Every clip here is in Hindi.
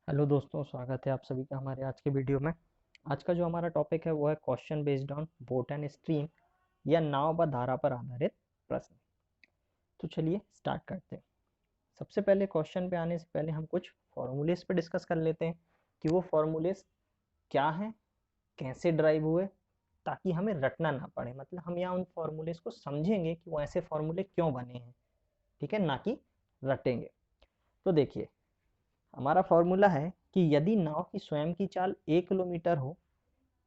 हेलो दोस्तों, स्वागत है आप सभी का हमारे आज के वीडियो में। आज का जो हमारा टॉपिक है वो है question based on boat and stream या नाव व धारा पर आधारित प्रश्न। तो चलिए स्टार्ट करते हैं। सबसे पहले क्वेश्चन पे आने से पहले हम कुछ फॉर्मूलेस पे डिस्कस कर लेते हैं कि वो फॉर्मूलेस क्या हैं, कैसे ड्राइव हुए, ताकि हमें रटना ना पड़े। मतलब हम यहाँ उन फॉर्मूलेस को समझेंगे कि वो ऐसे फॉर्मूले क्यों बने हैं, ठीक है, ना कि रटेंगे। तो देखिए, हमारा फॉर्मूला है कि यदि नाव की स्वयं की चाल 1 किलोमीटर हो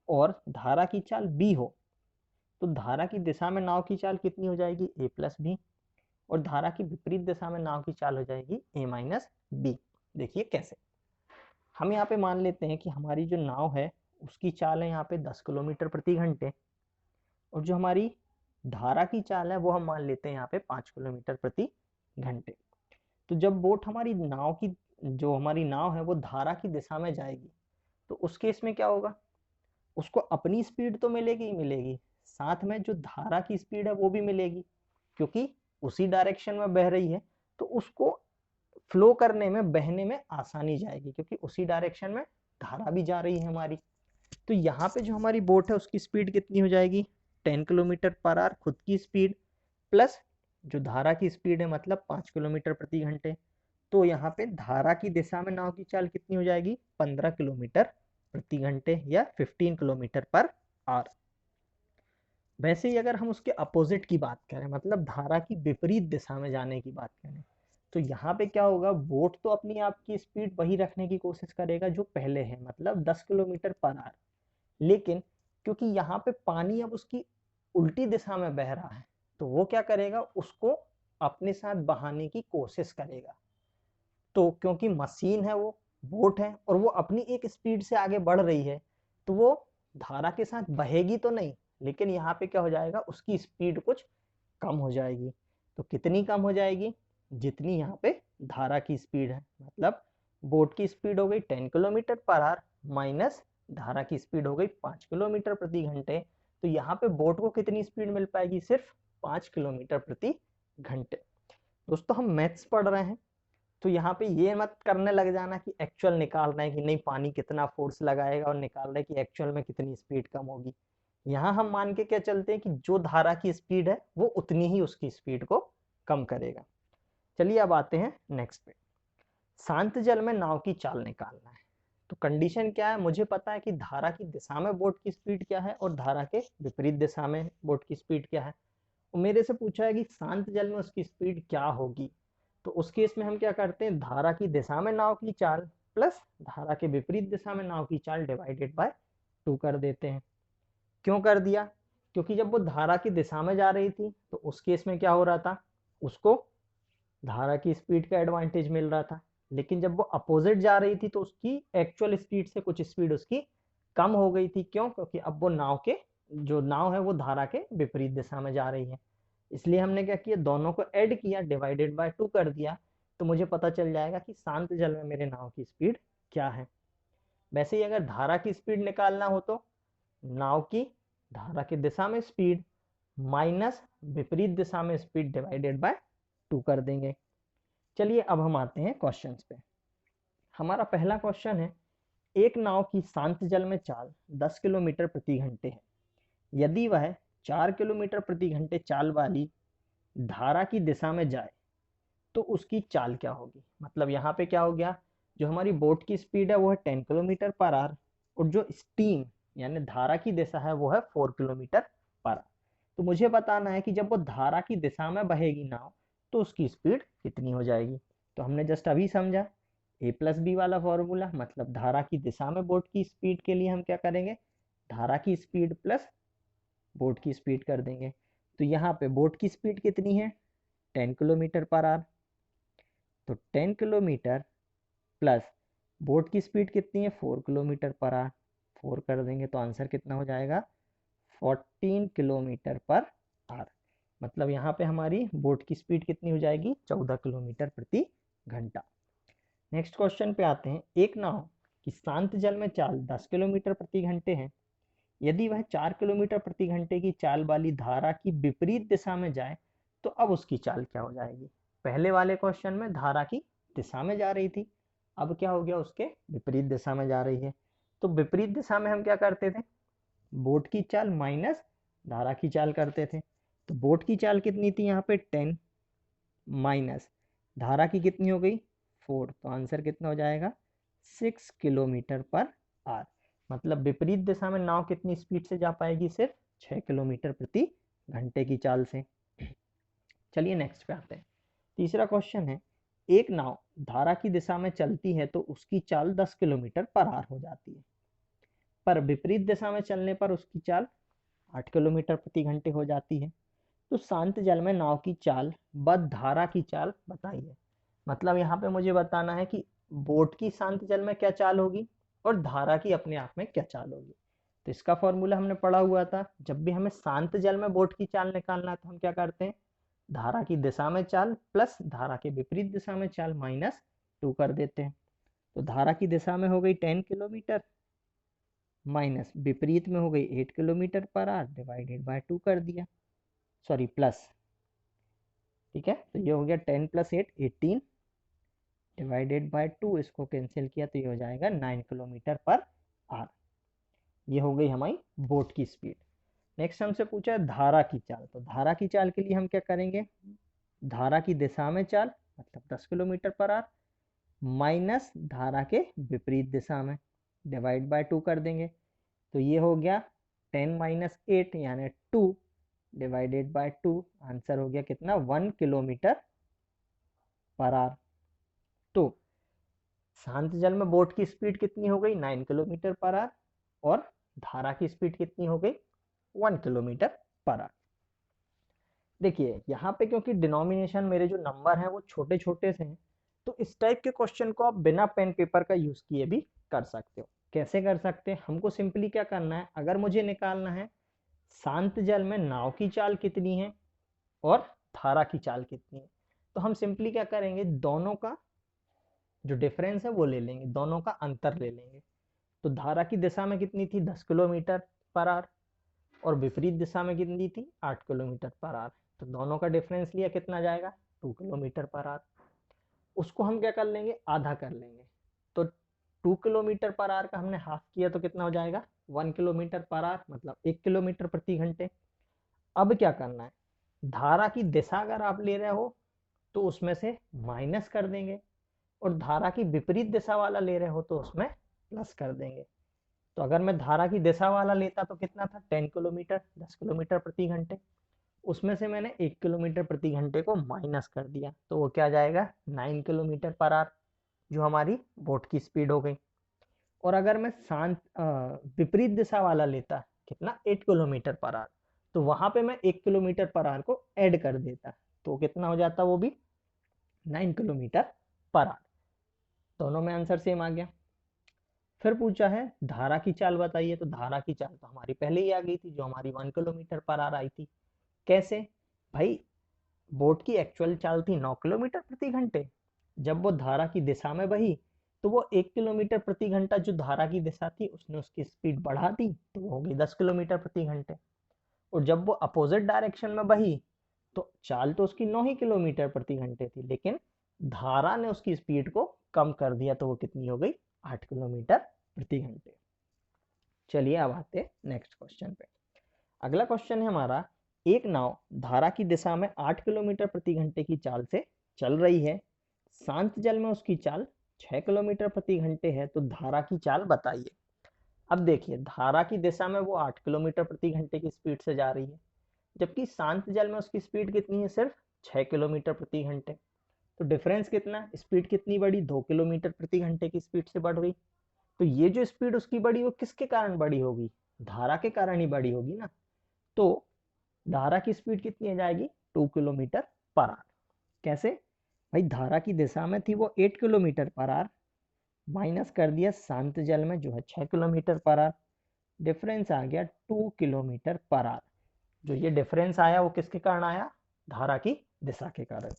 और धारा की चाल b हो, तो धारा की दिशा में नाव की चाल कितनी हो जाएगी, a प्लस बी, और धारा की विपरीत दिशा में नाव की चाल हो जाएगी a माइनस बी। देखिए कैसे। हम यहाँ पे मान लेते हैं कि हमारी जो नाव है उसकी चाल है यहाँ पे 10 किलोमीटर प्रति घंटे, और जो हमारी धारा की चाल है वो हम मान लेते हैं यहाँ पे 5 किलोमीटर प्रति घंटे। तो जब बोट हमारी नाव की जो हमारी नाव है वो धारा की दिशा में जाएगी, तो उस केस में क्या होगा, उसको अपनी स्पीड तो मिलेगी ही मिलेगी, साथ में जो धारा की स्पीड है वो भी मिलेगी, क्योंकि उसी डायरेक्शन में बह रही है। तो उसको फ्लो करने में, बहने में आसानी जाएगी, क्योंकि उसी डायरेक्शन में धारा भी जा रही है हमारी। तो यहाँ पे जो हमारी बोट है उसकी स्पीड कितनी हो जाएगी, 10 किलोमीटर पर आवर खुद की स्पीड, प्लस जो धारा की स्पीड है मतलब 5 किलोमीटर प्रति घंटे। तो यहाँ पे धारा की दिशा में नाव की चाल कितनी हो जाएगी, 15 किलोमीटर प्रति घंटे या 15 किलोमीटर पर आवर। वैसे ही अगर हम उसके अपोजिट की बात करें, मतलब धारा की विपरीत दिशा में जाने की बात करें, तो यहाँ पे क्या होगा, बोट तो अपनी आप की स्पीड वही रखने की कोशिश करेगा जो पहले है, मतलब 10 किलोमीटर पर आवर। लेकिन क्योंकि यहाँ पे पानी अब उसकी उल्टी दिशा में बह रहा है, तो वो क्या करेगा, उसको अपने साथ बहाने की कोशिश करेगा। तो क्योंकि मशीन है, वो बोट है, और वो अपनी एक स्पीड से आगे बढ़ रही है, तो वो धारा के साथ बहेगी तो नहीं, लेकिन यहाँ पे क्या हो जाएगा, उसकी स्पीड कुछ कम हो जाएगी। तो कितनी कम हो जाएगी, जितनी यहाँ पे धारा की स्पीड है। मतलब बोट की स्पीड हो गई 10 किलोमीटर पर आवर माइनस धारा की स्पीड हो गई 5 किलोमीटर प्रति घंटे। तो यहाँ पे बोट को कितनी स्पीड मिल पाएगी, सिर्फ 5 किलोमीटर प्रति घंटे। दोस्तों, हम मैथ्स पढ़ रहे हैं, तो यहाँ पे ये मत करने लग जाना कि एक्चुअल निकाल रहे हैं कि नहीं पानी कितना फोर्स लगाएगा, और निकाल रहे हैं कि एक्चुअल में कितनी स्पीड कम होगी। यहाँ हम मान के क्या चलते हैं कि जो धारा की स्पीड है वो उतनी ही उसकी स्पीड को कम करेगा। चलिए अब आते हैं नेक्स्ट पे। शांत जल में नाव की चाल निकालना है। तो कंडीशन क्या है, मुझे पता है कि धारा की दिशा में बोट की स्पीड क्या है और धारा के विपरीत दिशा में बोट की स्पीड क्या है। मेरे से पूछा है कि शांत जल में उसकी स्पीड क्या होगी। तो उस केस में हम क्या करते हैं, धारा की दिशा में नाव की चाल प्लस धारा के विपरीत दिशा में नाव की चाल डिवाइडेड बाय 2 कर देते हैं। क्यों कर दिया, क्योंकि जब वो धारा की दिशा में जा रही थी तो उस केस में क्या हो रहा था, उसको धारा की स्पीड का एडवांटेज मिल रहा था। लेकिन जब वो अपोजिट जा रही थी तो उसकी एक्चुअल स्पीड से कुछ स्पीड उसकी कम हो गई थी। क्यों, क्योंकि अब वो नाव के जो नाव है वो धारा के विपरीत दिशा में जा रही है। इसलिए हमने क्या किया, दोनों को ऐड किया, डिवाइडेड बाय 2 कर दिया। तो मुझे पता चल जाएगा कि शांत जल में मेरे नाव की स्पीड क्या है। वैसे ही अगर धारा की स्पीड निकालना हो तो नाव की धारा की दिशा में स्पीड माइनस विपरीत दिशा में स्पीड डिवाइडेड बाय 2 कर देंगे। चलिए अब हम आते हैं क्वेश्चंस पे। हमारा पहला क्वेश्चन है, एक नाव की शांत जल में चाल 10 किलोमीटर प्रति घंटे है। यदि वह 4 किलोमीटर प्रति घंटे चाल वाली धारा की दिशा में जाए तो उसकी चाल क्या होगी। मतलब यहाँ पे क्या हो गया, जो हमारी बोट की स्पीड है वो है 10 किलोमीटर पर आवर, और जो स्टीम यानी धारा की दिशा है वो है 4 किलोमीटर पर आवर। तो मुझे बताना है कि जब वो धारा की दिशा में बहेगी नाव तो उसकी स्पीड कितनी हो जाएगी। तो हमने जस्ट अभी समझा ए प्लस बी वाला फॉर्मूला, मतलब धारा की दिशा में बोट की स्पीड के लिए हम क्या करेंगे, धारा की स्पीड प्लस बोट की स्पीड कर देंगे। तो यहाँ पे बोट की स्पीड कितनी है, 10 किलोमीटर पर आवर। तो 10 किलोमीटर प्लस बोट की स्पीड कितनी है, 4 किलोमीटर पर आवर। 4 कर देंगे तो आंसर कितना हो जाएगा, 14 किलोमीटर पर आवर। मतलब यहाँ पे हमारी बोट की स्पीड कितनी हो जाएगी, 14 किलोमीटर प्रति घंटा। नेक्स्ट क्वेश्चन पे आते हैं। एक नाव की शांत जल में चाल 10 किलोमीटर प्रति घंटे है। यदि वह 4 किलोमीटर प्रति घंटे की चाल वाली धारा की विपरीत दिशा में जाए तो अब उसकी चाल क्या हो जाएगी। पहले वाले क्वेश्चन में धारा की दिशा में जा रही थी, अब क्या हो गया, उसके विपरीत दिशा में जा रही है। तो विपरीत दिशा में हम क्या करते थे, बोट की चाल माइनस धारा की चाल करते थे। तो बोट की चाल कितनी थी यहाँ पे 10 माइनस धारा की कितनी हो गई 4, तो आंसर कितना हो जाएगा 6 किलोमीटर पर आवर। मतलब विपरीत दिशा में नाव कितनी स्पीड से जा पाएगी, सिर्फ 6 किलोमीटर प्रति घंटे की चाल से। चलिए नेक्स्ट पे आते हैं। तीसरा क्वेश्चन है, एक नाव धारा की दिशा में चलती है तो उसकी चाल 10 किलोमीटर पर आवर हो जाती है, पर विपरीत दिशा में चलने पर उसकी चाल 8 किलोमीटर प्रति घंटे हो जाती है। तो शांत जल में नाव की चाल व धारा की चाल बताइए। मतलब यहाँ पे मुझे बताना है कि बोट की शांत जल में क्या चाल होगी और धारा की अपने आप में क्या चाल होगी। तो इसका फॉर्मूला हमने पढ़ा हुआ था, जब भी हमें शांत जल में बोट की चाल निकालना है तो हम क्या करते हैं, धारा की दिशा में चाल प्लस धारा के विपरीत दिशा में चाल माइनस 2 कर देते हैं। तो धारा की दिशा में हो गई 10 किलोमीटर माइनस विपरीत में हो गई 8 kilometre per hour divided by 2 कर दिया, सॉरी प्लस, ठीक है। तो ये हो गया 10 प्लस 8 18 डिवाइडेड बाय 2, इसको कैंसिल किया तो ये हो जाएगा 9 किलोमीटर पर आवर। ये हो गई हमारी बोट की स्पीड। नेक्स्ट हमसे पूछा है धारा की चाल। तो धारा की चाल के लिए हम क्या करेंगे, धारा की दिशा में चाल मतलब 10 किलोमीटर पर आवर माइनस धारा के विपरीत दिशा में डिवाइड बाय 2 कर देंगे। तो ये हो गया 10 माइनस 8 यानी 2 डिवाइडेड बाय 2, आंसर हो गया कितना 1 किलोमीटर पर आवर। तो शांत जल में बोट की स्पीड कितनी हो गई 9 किलोमीटर पर आवर और धारा की स्पीड कितनी हो गई 1 किलोमीटर पर आवर। देखिए यहाँ पे क्योंकि डिनोमिनेशन मेरे जो नंबर हैं वो छोटे छोटे से हैं, तो इस टाइप के क्वेश्चन को आप बिना पेन पेपर का यूज किए भी कर सकते हो। कैसे कर सकते हैं, हमको सिंपली क्या करना है, अगर मुझे निकालना है शांत जल में नाव की चाल कितनी है और धारा की चाल कितनी है, तो हम सिंपली क्या करेंगे, दोनों का जो डिफरेंस है वो ले लेंगे, दोनों का अंतर ले लेंगे। तो धारा की दिशा में कितनी थी 10 किलोमीटर पर आवर और विपरीत दिशा में कितनी थी 8 किलोमीटर पर आवर। तो दोनों का डिफरेंस लिया, कितना जाएगा 2 किलोमीटर पर आवर। उसको हम क्या कर लेंगे, आधा कर लेंगे। तो 2 किलोमीटर पर आवर का हमने हाफ किया तो कितना हो जाएगा 1 किलोमीटर पर आवर, मतलब 1 किलोमीटर प्रति घंटे। अब क्या करना है, धारा की दिशा अगर आप ले रहे हो तो उसमें से माइनस कर देंगे और धारा की विपरीत दिशा वाला ले रहे हो तो उसमें प्लस कर देंगे। तो अगर मैं धारा की दिशा वाला लेता तो कितना था 10 किलोमीटर 10 किलोमीटर प्रति घंटे, उसमें से मैंने 1 किलोमीटर प्रति घंटे को माइनस कर दिया तो वो क्या जाएगा 9 किलोमीटर पर आवर, जो हमारी बोट की स्पीड हो गई। और अगर मैं शांत विपरीत दिशा वाला लेता कितना 8 किलोमीटर पर आवर, तो वहां पे मैं 1 किलोमीटर पर आवर को ऐड कर देता तो कितना हो जाता वो भी 9 किलोमीटर पर आवर। दोनों में आंसर सेम आ गया। फिर पूछा है धारा की चाल बताइए। तो धारा की चाल तो हमारी पहले ही आ गई थी, जो हमारी 1 किलोमीटर पर आवर आई थी। कैसे भाई, बोट की एक्चुअल चाल थी 9 किलोमीटर प्रति घंटे, जब वो धारा की दिशा में बही तो वो 1 किलोमीटर प्रति घंटा जो धारा की दिशा थी उसने उसकी स्पीड बढ़ा दी तो वो हो गई 10 किलोमीटर प्रति घंटे। और जब वो अपोजिट डायरेक्शन में बही तो चाल तो उसकी 9 ही किलोमीटर प्रति घंटे थी, लेकिन धारा ने उसकी स्पीड को कम कर दिया तो वो कितनी हो गई 8 किलोमीटर प्रति घंटे। चलिए अब आते हैं नेक्स्ट क्वेश्चन पे। अगला क्वेश्चन है हमारा, एक नाव धारा की दिशा में 8 किलोमीटर प्रति घंटे की चाल से चल रही है, शांत जल में उसकी चाल 6 किलोमीटर प्रति घंटे है, तो धारा की चाल बताइए। अब देखिए धारा की दिशा में वो 8 किलोमीटर प्रति घंटे की स्पीड से जा रही है, जबकि शांत जल में उसकी स्पीड कितनी है सिर्फ 6 किलोमीटर प्रति घंटे। तो डिफरेंस कितना, स्पीड कितनी बढ़ी 2 किलोमीटर प्रति घंटे की स्पीड से बढ़ गई। तो ये जो स्पीड उसकी बढ़ी वो किसके कारण बढ़ी होगी, धारा के कारण ही बढ़ी होगी ना। तो धारा की स्पीड कितनी आ जाएगी 2 किलोमीटर पर आवर। कैसे भाई, धारा की दिशा में थी वो 8 किलोमीटर पर आवर, माइनस कर दिया शांत जल में जो है 6 किलोमीटर पर आवर, डिफरेंस आ गया 2 किलोमीटर पर आवर। जो ये डिफरेंस आया वो किसके कारण आया, धारा की दिशा के कारण।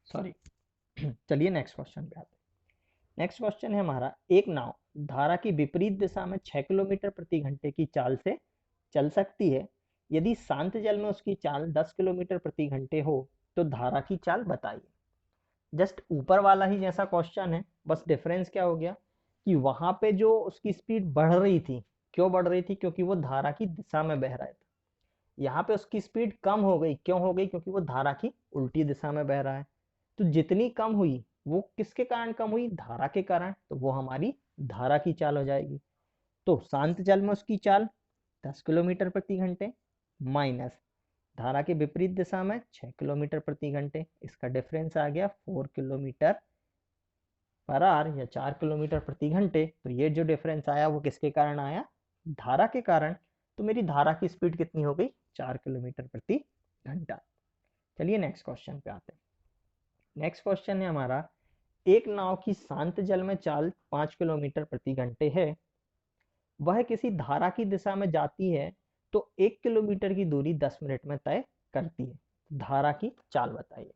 सॉरी। चलिए नेक्स्ट क्वेश्चन पे आते हैं। नेक्स्ट क्वेश्चन है हमारा, एक नाव धारा की विपरीत दिशा में 6 किलोमीटर प्रति घंटे की चाल से चल सकती है, यदि शांत जल में उसकी चाल 10 किलोमीटर प्रति घंटे हो तो धारा की चाल बताइए। जस्ट ऊपर वाला ही जैसा क्वेश्चन है, बस डिफरेंस क्या हो गया कि वहां पे जो उसकी स्पीड बढ़ रही थी, क्यों बढ़ रही थी? क्योंकि वो धारा की दिशा में बह रहा था। यहाँ पे उसकी स्पीड कम हो गई, क्यों हो गई? क्योंकि वो धारा की उल्टी दिशा में बह रहा है। तो जितनी कम हुई वो किसके कारण कम हुई? धारा के कारण, तो वो हमारी धारा की चाल हो जाएगी। तो शांत जल में उसकी चाल 10 किलोमीटर प्रति घंटे माइनस धारा के विपरीत दिशा में 6 किलोमीटर प्रति घंटे, इसका डिफरेंस आ गया 4 किलोमीटर पर आवर या 4 किलोमीटर प्रति घंटे। तो ये जो डिफरेंस आया वो किसके कारण आया? धारा के कारण। तो मेरी धारा की स्पीड कितनी हो गई? 4 किलोमीटर प्रति घंटा। चलिए नेक्स्ट क्वेश्चन पे आते हैं। नेक्स्ट क्वेश्चन है हमारा, एक नाव की शांत जल में चाल 5 किलोमीटर प्रति घंटे है, वह किसी धारा की दिशा में जाती है तो 1 किलोमीटर की दूरी 10 मिनट में तय करती है। धारा की चाल बताइए।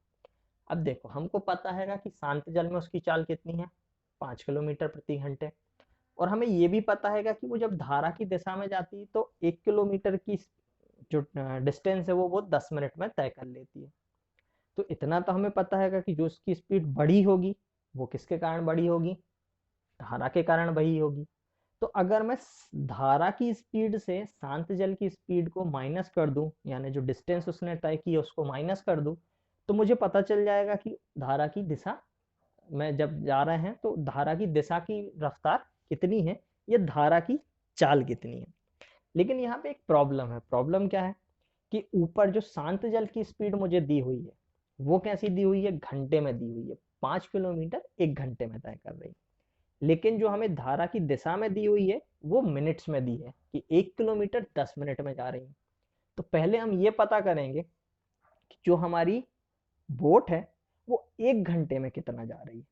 अब देखो, हमको पता है कि शांत जल में उसकी चाल कितनी है? 5 किलोमीटर प्रति घंटे। और हमें ये भी पता है कि वो जब धारा की दिशा में जाती है तो 1 किलोमीटर की जो डिस्टेंस है वो 10 मिनट में तय कर लेती है। तो इतना तो हमें पता है कि जो उसकी स्पीड बढ़ी होगी वो किसके कारण बढ़ी होगी? धारा के कारण बढ़ी होगी। तो अगर मैं धारा की स्पीड से शांत जल की स्पीड को माइनस कर दूं, यानी जो डिस्टेंस उसने तय की है उसको माइनस कर दूं, तो मुझे पता चल जाएगा कि धारा की दिशा में जब जा रहे हैं तो धारा की दिशा की रफ्तार कितनी है, या धारा की चाल कितनी है। लेकिन यहाँ पे एक प्रॉब्लम है। प्रॉब्लम क्या है कि ऊपर जो शांत जल की स्पीड मुझे दी हुई है वो कैसी दी हुई है? घंटे में दी हुई है। 5 किलोमीटर 1 घंटे में तय कर रही है। लेकिन जो हमें धारा की दिशा में दी हुई है वो मिनट्स में दी है कि 1 किलोमीटर 10 मिनट में जा रही है। तो पहले हम ये पता करेंगे कि जो हमारी बोट है वो 1 घंटे में कितना जा रही है।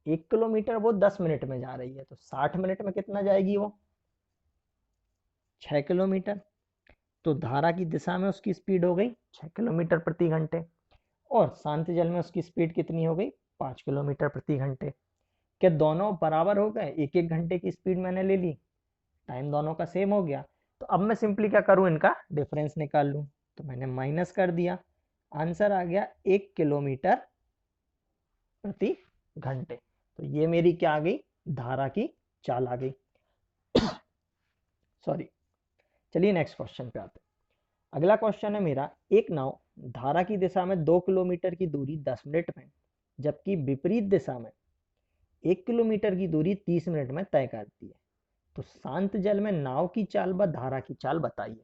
1 किलोमीटर वो 10 मिनट में जा रही है, तो 60 मिनट में कितना जाएगी वो? 6 किलोमीटर। तो धारा की दिशा में उसकी स्पीड हो गई 6 किलोमीटर प्रति घंटे, और शांत जल में उसकी स्पीड कितनी हो गई? 5 किलोमीटर प्रति घंटे। क्या दोनों बराबर हो गए? एक एक घंटे की स्पीड मैंने ले ली, टाइम दोनों का सेम हो गया। तो अब मैं सिंपली क्या करूं? इनका डिफरेंस निकाल लूं। तो मैंने माइनस कर दिया, आंसर आ गया 1 किलोमीटर प्रति घंटे। तो ये मेरी क्या आ गई? धारा की चाल आ गई। सॉरी। चलिए नेक्स्ट क्वेश्चन पे आते हैं। अगला क्वेश्चन है मेरा, एक नाव धारा की दिशा में 2 किलोमीटर की दूरी 10 मिनट में, जबकि विपरीत दिशा में 1 किलोमीटर की दूरी 30 मिनट में तय करती है। तो शांत जल में नाव की चाल व धारा की चाल बताइए।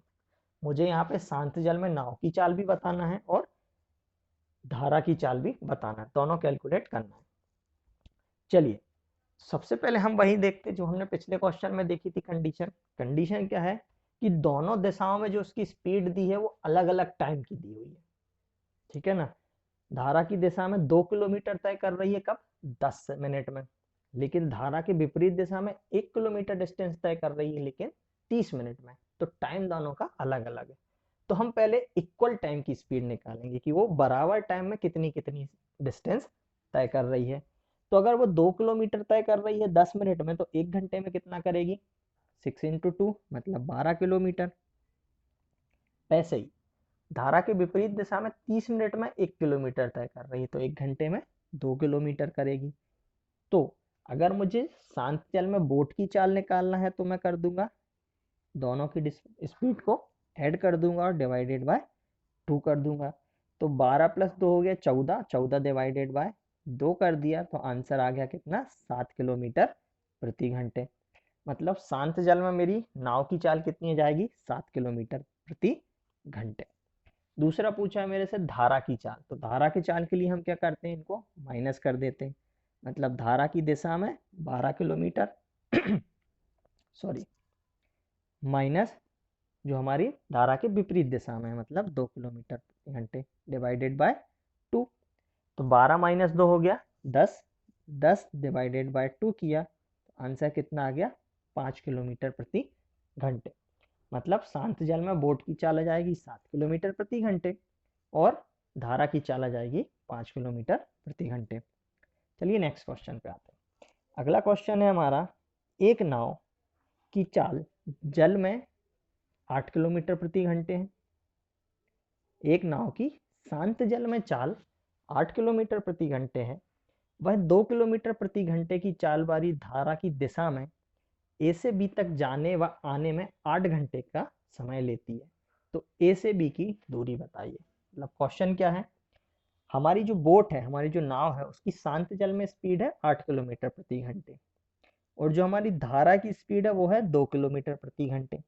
मुझे यहाँ पे शांत जल में नाव की चाल भी बताना है और धारा की चाल भी बताना है, दोनों कैलकुलेट करना है। चलिए सबसे पहले हम वही देखते जो हमने पिछले क्वेश्चन में देखी थी कंडीशन। कंडीशन क्या है कि दोनों दिशाओं में जो उसकी स्पीड दी है वो अलग अलग टाइम की दी हुई है। ठीक है ना? धारा की दिशा में 2 किलोमीटर तय कर रही है, कब? 10 मिनट में। लेकिन धारा के विपरीत दिशा में 1 किलोमीटर डिस्टेंस तय कर रही है, लेकिन 30 मिनट में। तो टाइम दोनों का अलग अलग है। तो हम पहले इक्वल टाइम की स्पीड निकालेंगे कि वो बराबर टाइम में कितनी कितनी डिस्टेंस तय कर रही है। तो अगर वो 2 किलोमीटर तय कर रही है 10 मिनट में, तो 1 घंटे में कितना करेगी? 6 × 2 मतलब 12 किलोमीटर। वैसे ही धारा के विपरीत दिशा में 30 मिनट में 1 किलोमीटर तय कर रही है, तो 1 घंटे में 2 किलोमीटर करेगी। तो अगर मुझे शांत जल में बोट की चाल निकालना है तो मैं कर दूंगा, दोनों की स्पीड को ऐड कर दूंगा और डिवाइडेड बाय 2 कर दूंगा। तो 12 + 2 हो गया 14, 14 डिवाइडेड बाय 2 कर दिया, तो आंसर आ गया कितना? 7 किलोमीटर प्रति घंटे। मतलब शांत जल में मेरी नाव की चाल कितनी जाएगी? 7 किलोमीटर प्रति घंटे। दूसरा पूछा है मेरे से धारा की चाल। तो धारा की चाल के लिए हम क्या करते हैं? इनको माइनस कर देते हैं। मतलब धारा की दिशा में 12 किलोमीटर सॉरी, माइनस जो हमारी धारा के विपरीत दिशा में है मतलब 2 किलोमीटर प्रति घंटे डिवाइडेड बाय 2। तो 12 - 2 हो गया 10, 10 डिवाइडेड बाय 2 किया तो आंसर कितना आ गया? 5 किलोमीटर प्रति घंटे। मतलब शांत जल में बोट की चाल आ जाएगी 7 किलोमीटर प्रति घंटे और धारा की चाल आ जाएगी 5 किलोमीटर प्रति घंटे। चलिए नेक्स्ट क्वेश्चन पे आते हैं। अगला क्वेश्चन है हमारा, एक नाव की चाल जल में 8 किलोमीटर प्रति घंटे है। एक नाव की शांत जल में चाल 8 किलोमीटर प्रति घंटे है, वह 2 किलोमीटर प्रति घंटे की चाल वाली धारा की दिशा में ए से बी तक जाने व आने में 8 घंटे का समय लेती है। तो ए से बी की दूरी बताइए। मतलब क्वेश्चन क्या है, हमारी जो बोट है, हमारी जो नाव है, उसकी शांत जल में स्पीड है 8 किलोमीटर प्रति घंटे और जो हमारी धारा की स्पीड है वो है 2 किलोमीटर प्रति घंटे।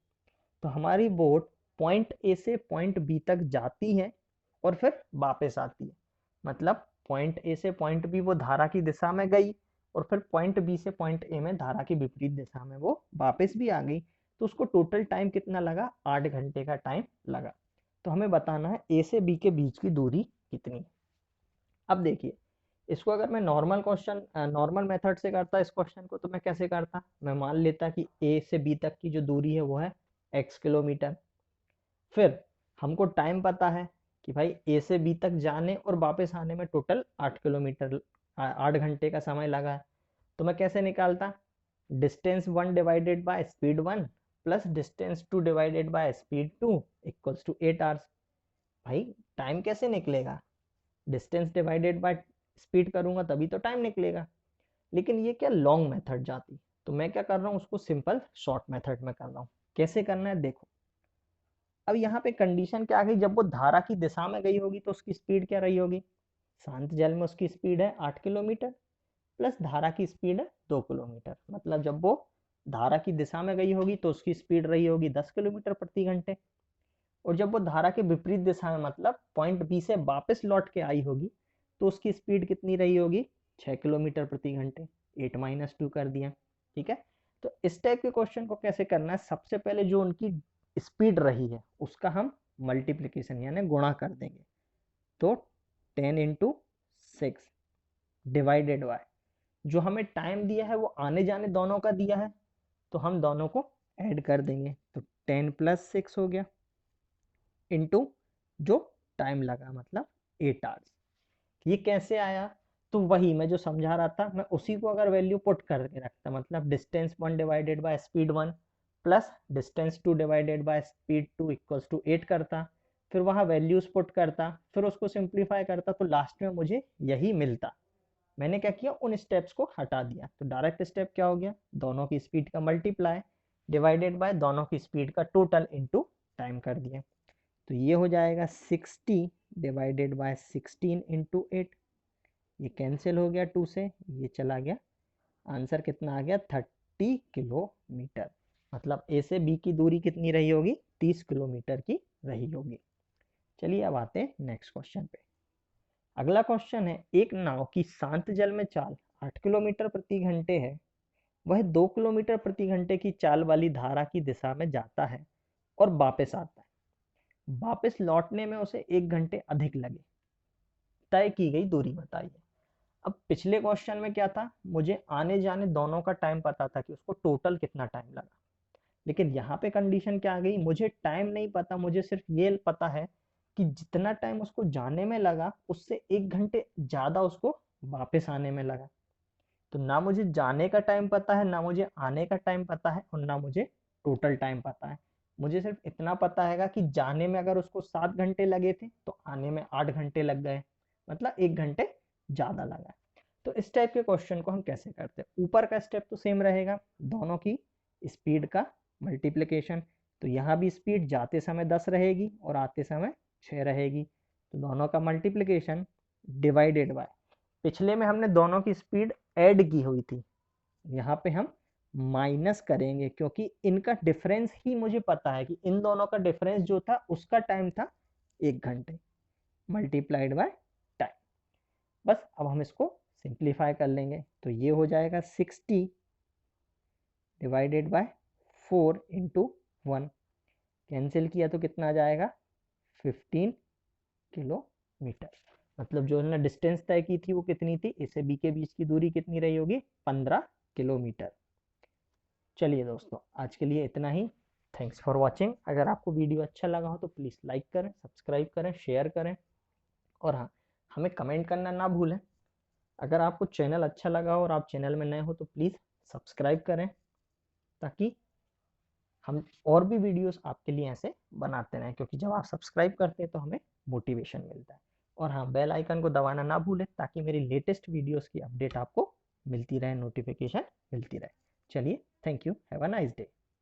तो हमारी बोट पॉइंट ए से पॉइंट बी तक जाती है और फिर वापस आती है। मतलब पॉइंट ए से पॉइंट बी वो धारा की दिशा में गई और फिर पॉइंट बी से पॉइंट ए में धारा की विपरीत दिशा में वो वापस भी आ गई। तो उसको टोटल टाइम कितना लगा, 8 घंटे का टाइम लगा। तो हमें बताना है ए से बी के बीच की दूरी कितनी है। अब देखिए, इसको अगर मैं नॉर्मल मेथड से करता इस क्वेश्चन को, तो मैं कैसे करता, मैं मान लेता कि ए से बी तक की जो दूरी है वो है x किलोमीटर। फिर हमको टाइम पता है कि भाई ए से बी तक जाने और वापस आने में टोटल 8 किलोमीटर 8 घंटे का समय लगा है। तो मैं कैसे निकालता, distance 1 divided by speed 1 plus distance 2 divided by speed 2 equals to 8 hours. भाई टाइम कैसे निकलेगा, डिस्टेंस डिवाइडेड बाय स्पीड करूंगा तभी तो टाइम निकलेगा। लेकिन ये क्या लॉन्ग मेथड जाती, तो मैं क्या कर रहा हूँ, उसको सिंपल शॉर्ट मेथड में कर रहा हूँ। कैसे करना है देखो, अब यहाँ पे कंडीशन क्या आ गई, जब वो धारा की दिशा में गई होगी तो उसकी स्पीड क्या रही होगी, शांत जल में उसकी स्पीड है 8 किलोमीटर प्लस धारा की स्पीड है 2 किलोमीटर। मतलब जब वो धारा की दिशा में गई होगी तो उसकी स्पीड रही होगी 10 किलोमीटर प्रति घंटे और जब वो धारा के विपरीत दिशा में मतलब पॉइंट बी से वापस लौट के आई होगी तो उसकी स्पीड कितनी रही होगी, 6 किलोमीटर प्रति घंटे। 8 माइनस 2 कर दिया, ठीक है। तो इस टाइप के क्वेश्चन को कैसे करना है, सबसे पहले जो उनकी स्पीड रही है उसका हम मल्टीप्लीकेशन यानी गुणा कर देंगे। तो 10 इंटू 6 डिवाइडेड बाय जो हमें टाइम दिया है वो आने जाने दोनों का दिया है तो हम दोनों को ऐड कर देंगे। तो 10 प्लस 6 हो गया इंटू जो टाइम लगा मतलब 8 आवर्स। ये कैसे आया, तो वही मैं जो समझा रहा था, मैं उसी को अगर वैल्यू पुट करके रखता, मतलब distance 1 divided by speed 1 plus distance 2 divided by speed 2 equals to 8 करता, फिर वहाँ वैल्यूज पुट करता, फिर उसको सिंप्लीफाई करता तो लास्ट में मुझे यही मिलता। मैंने क्या किया, उन स्टेप्स को हटा दिया। तो डायरेक्ट स्टेप क्या हो गया, दोनों की स्पीड का मल्टीप्लाई डिवाइडेड बाय दोनों की स्पीड का टोटल इनटू टाइम कर दिया। तो ये हो जाएगा 60 डिवाइडेड बाय 16 इंटू 8। ये कैंसिल हो गया 2 से, ये चला गया, आंसर कितना आ गया 30 किलोमीटर। मतलब ए से बी की दूरी कितनी रही होगी, 30 किलोमीटर की रही होगी। चलिए अब आते हैं नेक्स्ट क्वेश्चन पे। अगला क्वेश्चन है, एक नाव की शांत जल में चाल 8 किलोमीटर प्रति घंटे है, वह 2 किलोमीटर प्रति घंटे की चाल वाली धारा की दिशा में जाता है और वापस आता है। वापस लौटने में उसे 1 घंटे अधिक लगे, तय की गई दूरी बताइए। अब पिछले क्वेश्चन में क्या था, मुझे आने जाने दोनों का टाइम पता था कि उसको टोटल कितना टाइम लगा। लेकिन यहाँ पे कंडीशन क्या आ गई, मुझे टाइम नहीं पता, मुझे सिर्फ ये पता है कि जितना टाइम उसको जाने में लगा उससे 1 घंटे ज्यादा उसको वापस आने में लगा। तो ना मुझे जाने का टाइम पता है, ना मुझे आने का टाइम पता है और ना मुझे टोटल टाइम पता है। मुझे सिर्फ इतना पता है कि जाने में अगर उसको 7 घंटे लगे थे तो आने में 8 घंटे लग गए, मतलब 1 घंटे ज्यादा लगा। तो इस टाइप के क्वेश्चन को हम कैसे करते हैं, ऊपर का स्टेप तो सेम रहेगा, दोनों की स्पीड का मल्टीप्लिकेशन। तो यहाँ भी स्पीड जाते समय 10 रहेगी और आते समय 6 रहेगी, तो दोनों का मल्टीप्लिकेशन डिवाइडेड बाय, पिछले में हमने दोनों की स्पीड ऐड की हुई थी, यहाँ पे हम माइनस करेंगे क्योंकि इनका डिफरेंस ही मुझे पता है कि इन दोनों का डिफरेंस जो था उसका टाइम था 1 घंटे मल्टीप्लाइड बाय टाइम। बस अब हम इसको सिंप्लीफाई कर लेंगे, तो ये हो जाएगा 60 डिवाइडेड बाय 4 इंटू 1, कैंसिल किया तो कितना आ जाएगा 15 किलोमीटर। मतलब जो हमने डिस्टेंस तय की थी वो कितनी थी, ए से बी के बीच की दूरी कितनी रही होगी, 15 किलोमीटर। चलिए दोस्तों, आज के लिए इतना ही। Thanks for watching. अगर आपको वीडियो अच्छा लगा हो तो प्लीज़ लाइक करें, सब्सक्राइब करें, शेयर करें और हाँ, हमें कमेंट करना ना भूलें। अगर आपको चैनल अच्छा लगा हो और आप चैनल में नए हो तो प्लीज़ सब्सक्राइब करें ताकि हम और भी वीडियोस आपके लिए ऐसे बनाते रहें, क्योंकि जब आप सब्सक्राइब करते हैं तो हमें मोटिवेशन मिलता है। और हाँ, बेल आइकन को दबाना ना भूलें ताकि मेरी लेटेस्ट वीडियोस की अपडेट आपको मिलती रहे, नोटिफिकेशन मिलती रहे। चलिए, thank you, have a nice day.